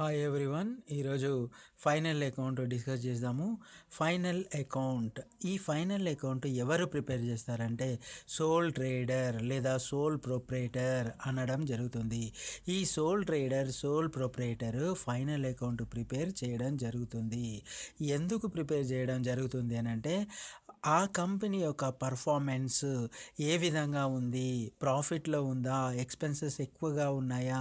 Hi everyone. ఈరోజు final account discuss చేద్దాము. Final account, ఈ ఫైనల్ అకౌంట్ ఎవరు ప్రిపేర్ చేస్తారంటే సోల్ ట్రేడర్ లేదా సోల్ ప్రొప్రైటర్ అనడం జరుగుతుంది. ఈ sole trader, sole proprietor final account prepare చేయడం జరుగుతుంది. ఎందుకు ప్రిపేర్ చేయడం జరుగుతుంది అని అంటే ఆ కంపెనీ యొక్క పర్ఫార్మెన్స్ ఏ విధంగా ఉంది, ప్రాఫిట్లో ఉందా, ఎక్స్పెన్సెస్ ఎక్కువగా ఉన్నాయా,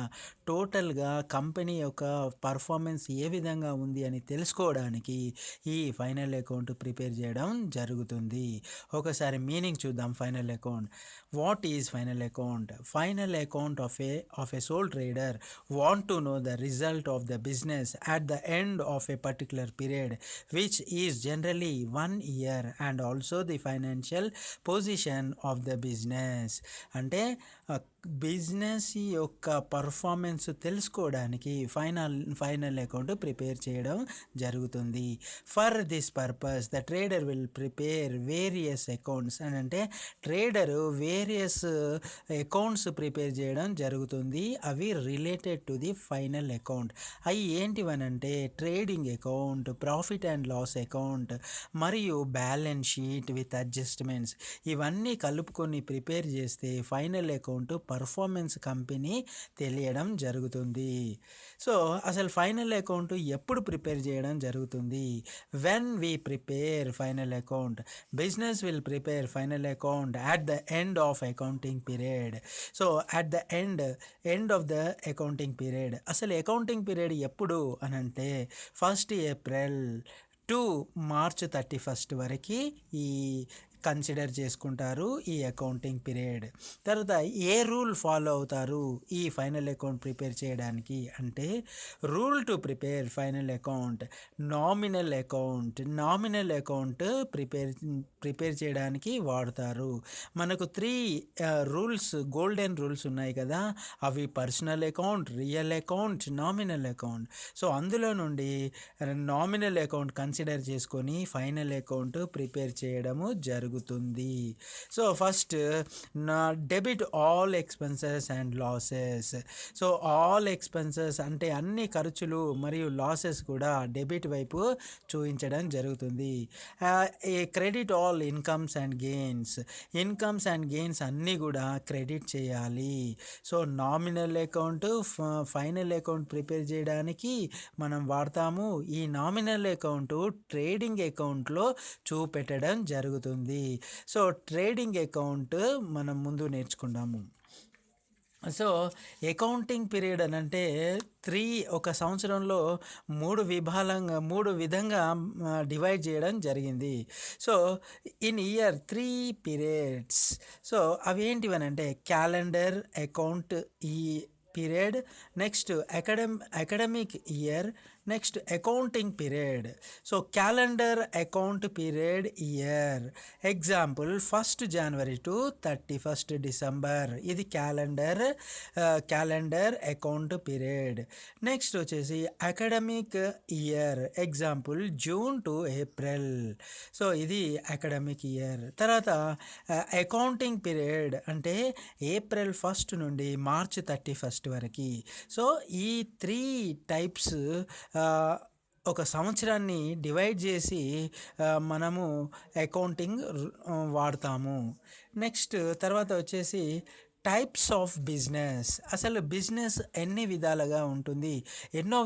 టోటల్గా కంపెనీ యొక్క పర్ఫార్మెన్స్ ఏ విధంగా ఉంది అని తెలుసుకోవడానికి ఈ ఫైనల్ అకౌంట్ ప్రిపేర్ చేయడం జరుగుతుంది. ఒకసారి మీనింగ్ చూద్దాం. Final account, what is final account? Final account of a sole trader want to know the result of the business at the end of a particular period, which is generally 1 year, and also the financial position of the business. అంటే business యొక్క performance తెలుసుకోవడానికి final account prepare చేయడం జరుగుతుంది. For this purpose the trader will prepare various accounts అని అంటే trader various accounts prepare చేయడం జరుగుతుంది. అవి related to the final account. అవి ఏంటివనంటే trading account, profit and loss account మరియు బ్యాలెన్స్ షీట్ విత్ అడ్జస్ట్మెంట్స్. ఇవన్నీ కలుపుకొని ప్రిపేర్ చేస్తే ఫైనల్ అకౌంట్ పర్ఫార్మెన్స్ కంపెనీ తెలియడం జరుగుతుంది. సో అసలు ఫైనల్ అకౌంట్ ఎప్పుడు ప్రిపేర్ చేయడం జరుగుతుంది? When we prepare final account, business will prepare final account at the end of accounting period. So at the end of the accounting period. అసలు accounting period ఎప్పుడు అని అంటే 1st April టు March 31 వరకు ఈ consider చేసుకుంటారు ఈ accounting period. తర్వాత ఏ rule follow అవుతారు ఈ ఫైనల్ అకౌంట్ ప్రిపేర్ చేయడానికి అంటే rule to prepare final account, nominal account prepare చేయడానికి వాడతారు. మనకు 3 రూల్స్, గోల్డెన్ రూల్స్ ఉన్నాయి కదా, అవి personal account, real account, nominal account. So అందులో నుండి నామినల్ అకౌంట్ కన్సిడర్ చేసుకొని ఫైనల్ అకౌంట్ ప్రిపేర్ చేయడము జరుగుతుంది. So first debit all expenses and losses. So all expenses అంటే అన్ని ఖర్చులు మరియు లాసెస్ కూడా డెబిట్ వైపు చూపించడం జరుగుతుంది. Credit all incomes and gains అన్నీ కూడా క్రెడిట్ చేయాలి. So nominal account, final account prepare చేయడానికి మనం వాడతాము. ఈ నామినల్ అకౌంట్ ట్రేడింగ్ అకౌంట్లో చూపెట్టడం జరుగుతుంది. సో ట్రేడింగ్ అకౌంట్ మనం ముందు నేర్చుకుందాము. సో అకౌంటింగ్ పీరియడ్ అని అంటే ఒక సంవత్సరంలో మూడు విధంగా డివైడ్ చేయడం జరిగింది. So in year 3 periods. So అవి ఏంటివనంటే క్యాలెండర్ అకౌంట్ ఈ period, next academic year, next accounting period. So calendar account period year example 1st January to 31st December, ఇది క్యాలెండర్ అకౌంట్ పీరియడ్. నెక్స్ట్ వచ్చేసి academic year example June to April. So ఇది academic year. తర్వాత accounting period అంటే April 1st నుండి March 31st వరకు. So ఈ 3 types ఒక సంవత్సరాన్ని డివైడ్ చేసి మనము అకౌంటింగ్ వాడతాము. నెక్స్ట్ తర్వాత వచ్చేసి టైప్స్ ఆఫ్ బిజినెస్. అసలు బిజినెస్ ఎన్నో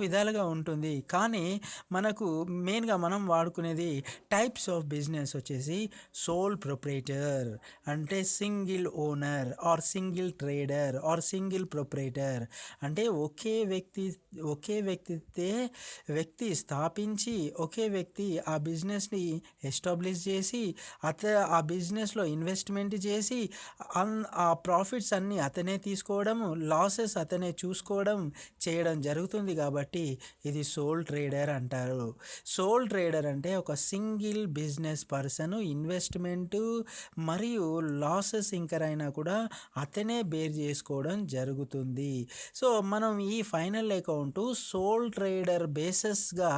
విధాలుగా ఉంటుంది, కానీ మనకు మెయిన్గా మనం వాడుకునేది టైప్స్ ఆఫ్ బిజినెస్ వచ్చేసి సోల్ ప్రొప్రైటర్ అంటే single owner are single trader are single proprietor. అంటే ఒకే వ్యక్తి స్థాపించి ఒకే వ్యక్తి ఆ బిజినెస్ని ఎస్టాబ్లిష్ చేసి ఆ బిజినెస్లో ఇన్వెస్ట్మెంట్ చేసి ఆ ప్రాఫిట్స్ అన్నీ అతనే తీసుకోవడం, లాసెస్ అతనే చూసుకోవడం చేయడం జరుగుతుంది. కాబట్టి ఇది సోల్ ట్రేడర్ అంటారు. సోల్ ట్రేడర్ అంటే ఒక సింగిల్ బిజినెస్ పర్సన్ ఇన్వెస్ట్మెంట్ మరియు లాసెస్ ఇంకర్ అయినా కూడా అతనే బేర్ చేసుకోవడం జరుగుతుంది. సో మనం ఈ ఫైనల్ అకౌంట్ సోల్ ట్రేడర్ బేసెస్గా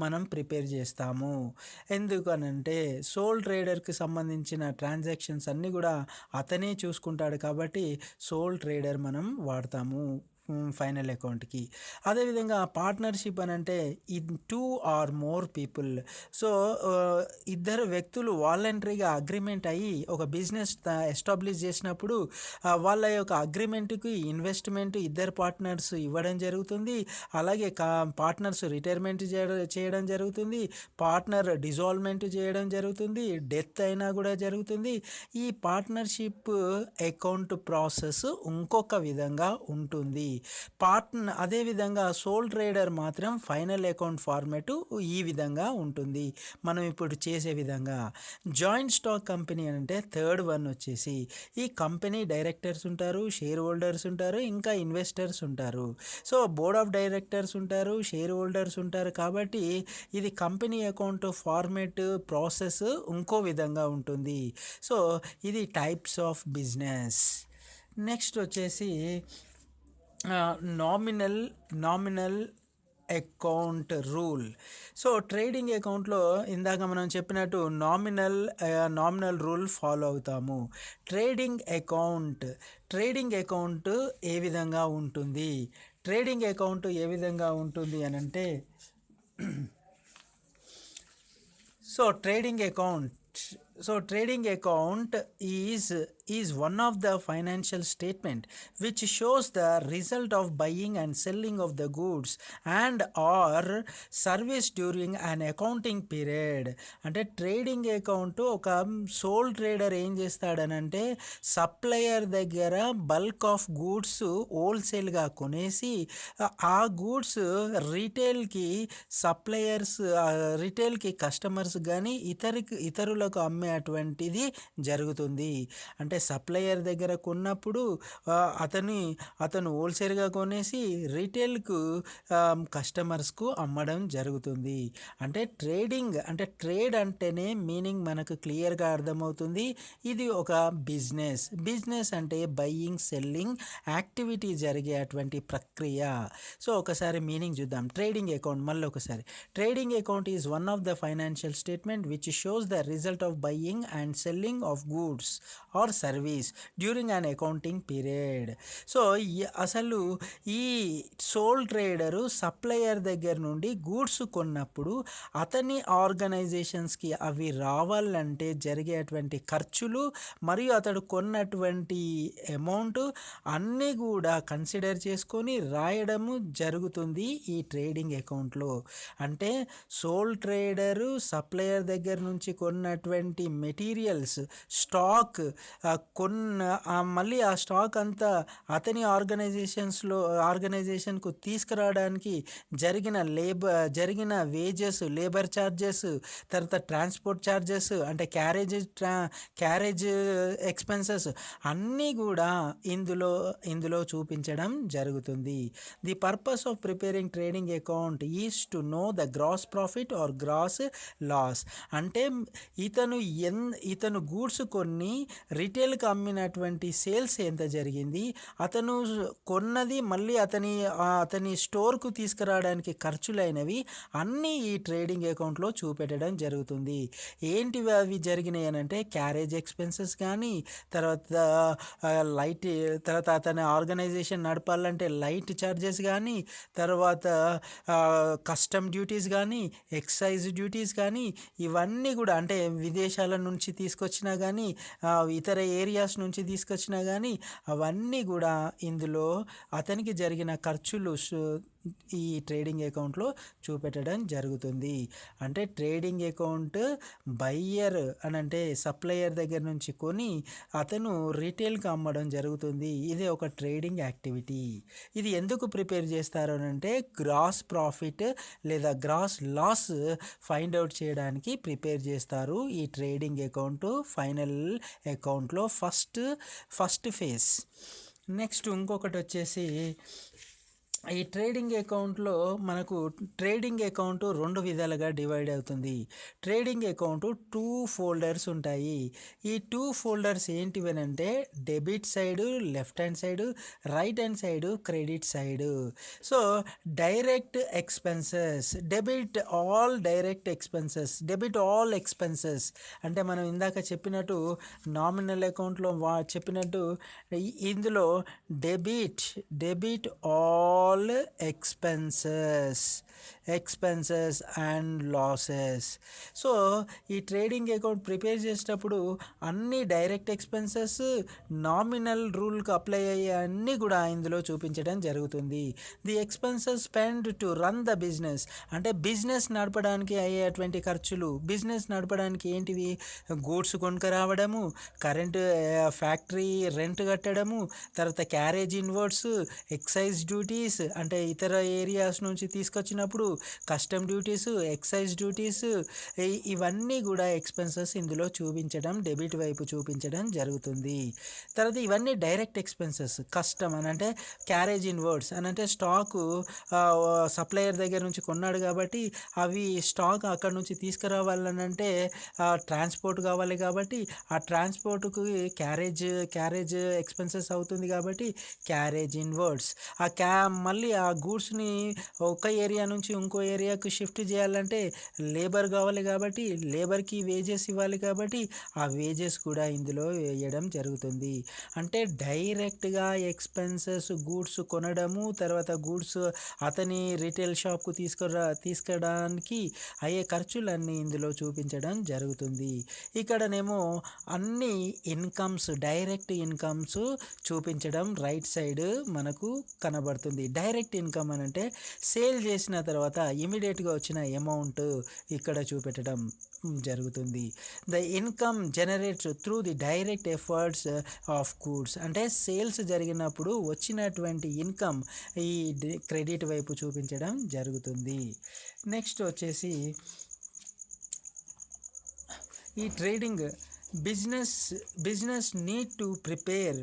మనం ప్రిపేర్ చేస్తాము. ఎందుకనంటే సోల్ ట్రేడర్కి సంబంధించిన ట్రాన్సాక్షన్స్ అన్నీ కూడా అతనే చూసుకుంటాడు కాబట్టి సోల్ ట్రేడర్ మనం వాడతాము ఫైనల్ అకౌంట్కి. అదేవిధంగా పార్ట్నర్షిప్ అని అంటే two or more people. So ఇద్దరు వ్యక్తులు వాలంటరీగా అగ్రిమెంట్ అయ్యి ఒక బిజినెస్ ఎస్టాబ్లిష్ చేసినప్పుడు వాళ్ళ యొక్క అగ్రిమెంట్కి ఇన్వెస్ట్మెంట్ ఇద్దరు పార్ట్నర్స్ ఇవ్వడం జరుగుతుంది. అలాగే పార్ట్నర్స్ రిటైర్మెంట్ చేయడం జరుగుతుంది, పార్ట్నర్ డిజాల్వ్మెంట్ చేయడం జరుగుతుంది, డెత్ అయినా కూడా జరుగుతుంది. ఈ పార్ట్నర్షిప్ అకౌంట్ ప్రాసెస్ ఇంకొక విధంగా ఉంటుంది. అదేవిధంగా సోల్ ట్రేడర్ మాత్రం ఫైనల్ అకౌంట్ ఫార్మాట్ ఈ విధంగా ఉంటుంది, మనం ఇప్పుడు చేసే విధంగా. జాయింట్ స్టాక్ కంపెనీ అంటే థర్డ్ వన్ వచ్చేసి ఈ కంపెనీ డైరెక్టర్స్ ఉంటారు, షేర్ హోల్డర్స్ ఉంటారు, ఇంకా ఇన్వెస్టర్స్ ఉంటారు. సో బోర్డ్ ఆఫ్ డైరెక్టర్స్ ఉంటారు, షేర్ హోల్డర్స్ ఉంటారు. కాబట్టి ఇది కంపెనీ అకౌంట్ ఫార్మేట్ ప్రాసెస్ ఇంకో విధంగా ఉంటుంది. సో ఇది టైప్స్ ఆఫ్ బిజినెస్. నెక్స్ట్ వచ్చేసి nominal account rule. So trading అకౌంట్లో ఇందాక మనం చెప్పినట్టు నామినల్ రూల్ ఫాలో అవుతాము. ట్రేడింగ్ అకౌంట్ ఏ విధంగా ఉంటుంది? ట్రేడింగ్ అకౌంట్ ఏ విధంగా ఉంటుంది అని అంటే trading account is one of the financial statement which shows the result of buying and selling of the goods and or service during an accounting period. అంటే trading account ఒక soul trader ఏం చేస్తాడనంటే supplier దగ్గర bulk of goods హోల్సేల్గా కొనేసి ఆ goods రిటైల్కి customers కానీ ఇతరులకు అమ్మేటువంటిది జరుగుతుంది. అంటే సప్లయర్ దగ్గర కొన్నప్పుడు అతను హోల్సేల్గా కొనేసి రీటైల్కు కస్టమర్స్కు అమ్మడం జరుగుతుంది. అంటే ట్రేడ్ అంటేనే మీనింగ్ మనకు క్లియర్గా అర్థమవుతుంది. ఇది ఒక బిజినెస్ అంటే బయ్యింగ్ సెల్లింగ్ యాక్టివిటీ జరిగేటువంటి ప్రక్రియ. సో ఒకసారి మీనింగ్ చూద్దాం. ట్రేడింగ్ అకౌంట్ మళ్ళీ ఒకసారి. Trading account is one of the financial statement which shows the result of buying and selling of goods or service during an accounting period. So అసలు ఈ soul trader supplier దగ్గర నుండి goods కొన్నప్పుడు అతని ఆర్గనైజేషన్స్కి అవి రావాలంటే జరిగేటువంటి ఖర్చులు మరియు అతడు కొన్నటువంటి అమౌంట్ అన్నీ కూడా కన్సిడర్ చేసుకొని రాయడము జరుగుతుంది ఈ ట్రేడింగ్ అకౌంట్లో. అంటే సోల్ ట్రేడరు సప్లయర్ దగ్గర నుంచి కొన్నటువంటి మెటీరియల్స్ స్టాక్ మళ్ళీ ఆ స్టాక్ అంతా అతని ఆర్గనైజేషన్కు తీసుకురావడానికి జరిగిన వేజెస్, లేబర్ ఛార్జెస్, తర్వాత ట్రాన్స్పోర్ట్ ఛార్జెస్, అంటే క్యారేజ్ ఎక్స్పెన్సెస్ అన్నీ కూడా ఇందులో చూపించడం జరుగుతుంది. The purpose of preparing trading account is to know the gross profit or gross loss. అంటే ఇతను గూడ్స్ కొన్ని రిటైల్కి అమ్మినటువంటి సేల్స్ ఎంత జరిగింది, అతను కొన్నది మళ్ళీ అతని స్టోర్కు తీసుకురావడానికి ఖర్చులైనవి అన్నీ ఈ ట్రేడింగ్ అకౌంట్లో చూపెట్టడం జరుగుతుంది. ఏంటివి అవి జరిగినాయి అని అంటే క్యారేజ్ ఎక్స్పెన్సెస్ కానీ, తర్వాత అతని ఆర్గనైజేషన్ నడపాలంటే లైట్ ఛార్జెస్ కానీ, తర్వాత కస్టమ్ డ్యూటీస్ కానీ, ఎక్సైజ్ డ్యూటీస్ కానీ, ఇవన్నీ కూడా అంటే విదేశాల నుంచి తీసుకొచ్చినా కానీ ఇతర ఏరియాస్ నుంచి తీసుకొచ్చినా కానీ అవన్నీ కూడా ఇందులో అతనికి జరిగిన ఖర్చులు ఈ ట్రేడింగ్ అకౌంట్లో చూపెట్టడం జరుగుతుంది. అంటే ట్రేడింగ్ అకౌంట్ బయ్యర్ అని అంటే సప్లయర్ దగ్గర నుంచి కొని అతను రీటైల్కి అమ్మడం జరుగుతుంది. ఇది ఒక ట్రేడింగ్ యాక్టివిటీ. ఇది ఎందుకు ప్రిపేర్ చేస్తారు అని అంటే గ్రాస్ ప్రాఫిట్ లేదా గ్రాస్ లాస్ ఫైండ్ అవుట్ చేయడానికి ప్రిపేర్ చేస్తారు ఈ ట్రేడింగ్ అకౌంట్ ఫైనల్ అకౌంట్లో ఫస్ట్ ఫేజ్. నెక్స్ట్ ఇంకొకటి వచ్చేసి ఈ ట్రేడింగ్ అకౌంట్లో మనకు ట్రేడింగ్ అకౌంట్ రెండు విధాలుగా డివైడ్ అవుతుంది. ట్రేడింగ్ అకౌంట్ టూ ఫోల్డర్స్ ఉంటాయి. ఈ టూ ఫోల్డర్స్ ఏంటివనంటే debit side left hand side, right hand side credit side. So direct expenses, debit all expenses అంటే మనం ఇందాక చెప్పినట్టు నామినల్ అకౌంట్లో చెప్పినట్టు ఇందులో debit all expenses and losses. So ఈ ట్రేడింగ్ అకౌంట్ ప్రిపేర్ చేసేటప్పుడు అన్ని డైరెక్ట్ ఎక్స్పెన్సెస్ నామినల్ రూల్కి అప్లై అయ్యే అన్నీ కూడా ఇందులో చూపించడం జరుగుతుంది. The expenses spend to run the business అంటే బిజినెస్ నడపడానికి అయ్యేటువంటి ఖర్చులు. బిజినెస్ నడపడానికి ఏంటివి? గూడ్స్ కొనుక్కరావడము, కరెంటు ఫ్యాక్టరీ రెంట్ కట్టడము, తర్వాత క్యారేజ్ ఇన్వర్డ్స్, ఎక్సైజ్ డ్యూటీస్ అంటే ఇతర ఏరియాస్ నుంచి తీసుకొచ్చినప్పుడు కస్టమ్ డ్యూటీస్, ఎక్సైజ్ డ్యూటీస్, ఇవన్నీ కూడా ఎక్స్పెన్సెస్ ఇందులో చూపించడం, డెబిట్ వైపు చూపించడం జరుగుతుంది. తర్వాత ఇవన్నీ డైరెక్ట్ ఎక్స్పెన్సెస్. కస్టమ్ అని అంటే క్యారేజ్ ఇన్వర్డ్స్ అని అంటే స్టాకు సప్లయర్ దగ్గర నుంచి కొన్నాడు కాబట్టి అవి స్టాక్ అక్కడ నుంచి తీసుకురావాలని అంటే ట్రాన్స్పోర్ట్ కావాలి కాబట్టి ఆ ట్రాన్స్పోర్ట్కి క్యారేజ్ ఎక్స్పెన్సెస్ అవుతుంది కాబట్టి క్యారేజ్ ఇన్వర్డ్స్. మళ్ళీ ఆ గూడ్స్ని ఒక ఏరియా నుంచి ఇంకో ఏరియాకు షిఫ్ట్ చేయాలంటే లేబర్ కావాలి కాబట్టి లేబర్కి వేజెస్ ఇవ్వాలి కాబట్టి ఆ వేజెస్ కూడా ఇందులో వేయడం జరుగుతుంది. అంటే డైరెక్ట్గా ఎక్స్పెన్సెస్ గూడ్స్ కొనడము, తర్వాత గూడ్స్ అతని రీటైల్ షాప్కు తీసుకురావడానికి అయ్యే ఖర్చులన్నీ ఇందులో చూపించడం జరుగుతుంది. ఇక్కడనేమో అన్ని ఇన్కమ్స్, డైరెక్ట్ ఇన్కమ్స్ చూపించడం రైట్ సైడ్ మనకు కనబడుతుంది. డైరెక్ట్ ఇన్కమ్ అని అంటే సేల్ చేసిన తర్వాత ఇమీడియట్గా వచ్చిన అమౌంట్ ఇక్కడ చూపెట్టడం జరుగుతుంది. The income generates through the direct efforts of goods అంటే సేల్స్ జరిగినప్పుడు వచ్చినటువంటి ఇన్కమ్ ఈ క్రెడిట్ వైపు చూపించడం జరుగుతుంది. నెక్స్ట్ వచ్చేసి ఈ trading business need to prepare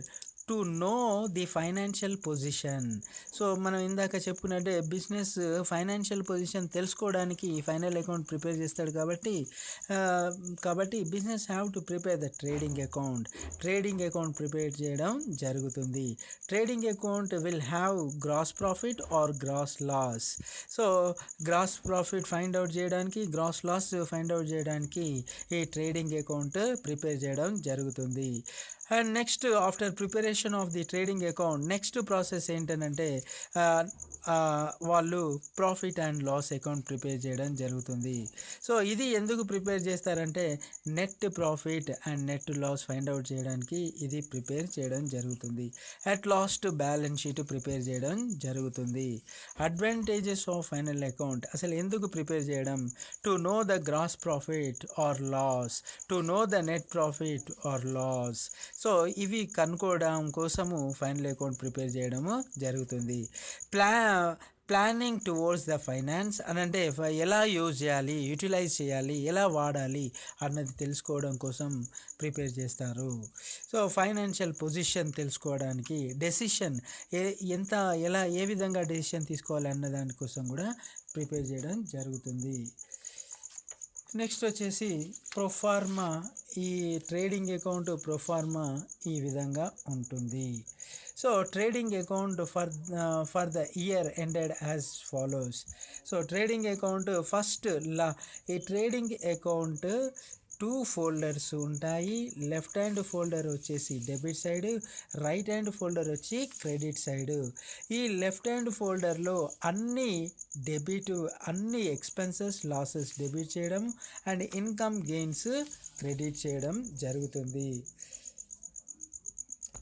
to know the financial position. So మనం ఇందాక చెప్పుకున్నట్టే బిజినెస్ ఫైనాన్షియల్ పొజిషన్ తెలుసుకోవడానికి ఫైనల్ అకౌంట్ ప్రిపేర్ చేస్తాడు కాబట్టి business have to prepare the trading account prepare చేయడం జరుగుతుంది. Trading account will have gross profit or gross loss. So gross profit find out చేయడానికి, gross loss find out చేయడానికి ఈ trading account prepare చేయడం జరుగుతుంది. And next after preparation of the trading account next process ఏంటంటే వాళ్ళు profit and loss account prepare చేయడం జరుగుతుంది. So ఇది ఎందుకు ప్రిపేర్ చేస్తారంటే net profit and net loss find out చేయడానికి ఇది ప్రిపేర్ చేయడం జరుగుతుంది. At last balance sheet prepare చేయడం జరుగుతుంది. అడ్వాంటేజెస్ ఆఫ్ ఫైనల్ అకౌంట్ అసలు ఎందుకు ప్రిపేర్ చేయడం? To know the gross profit or loss, to know the net profit or loss. So ఇవి కనుక్కోవడం కోసము ఫైనల్ అకౌంట్ ప్రిపేర్ చేయడము జరుగుతుంది. ప్లానింగ్ టువర్డ్స్ ద ఫైనాన్స్ అని అంటే ఎలా యూటిలైజ్ చేయాలి, ఎలా వాడాలి అన్నది తెలుసుకోవడం కోసం ప్రిపేర్ చేస్తారు. సో ఫైనాన్షియల్ పొజిషన్ తెలుసుకోవడానికి, డెసిషన్ ఏ విధంగా డెసిషన్ తీసుకోవాలి అన్న దానికోసం కూడా ప్రిపేర్ చేయడం జరుగుతుంది. నెక్స్ట్ వచ్చేసి ప్రొఫార్మా. ఈ ట్రేడింగ్ అకౌంట్ ప్రొఫార్మా ఈ విధంగా ఉంటుంది. So trading account for the year ended as follows. So trading account ఈ ట్రేడింగ్ అకౌంట్ టూ ఫోల్డర్స్ ఉంటాయి. లెఫ్ట్ హ్యాండ్ ఫోల్డర్ వచ్చేసి debit side, right hand folder వచ్చి క్రెడిట్ సైడ్. ఈ లెఫ్ట్ హ్యాండ్ ఫోల్డర్లో అన్ని expenses losses debit చేయడం and income gains credit చేయడం జరుగుతుంది.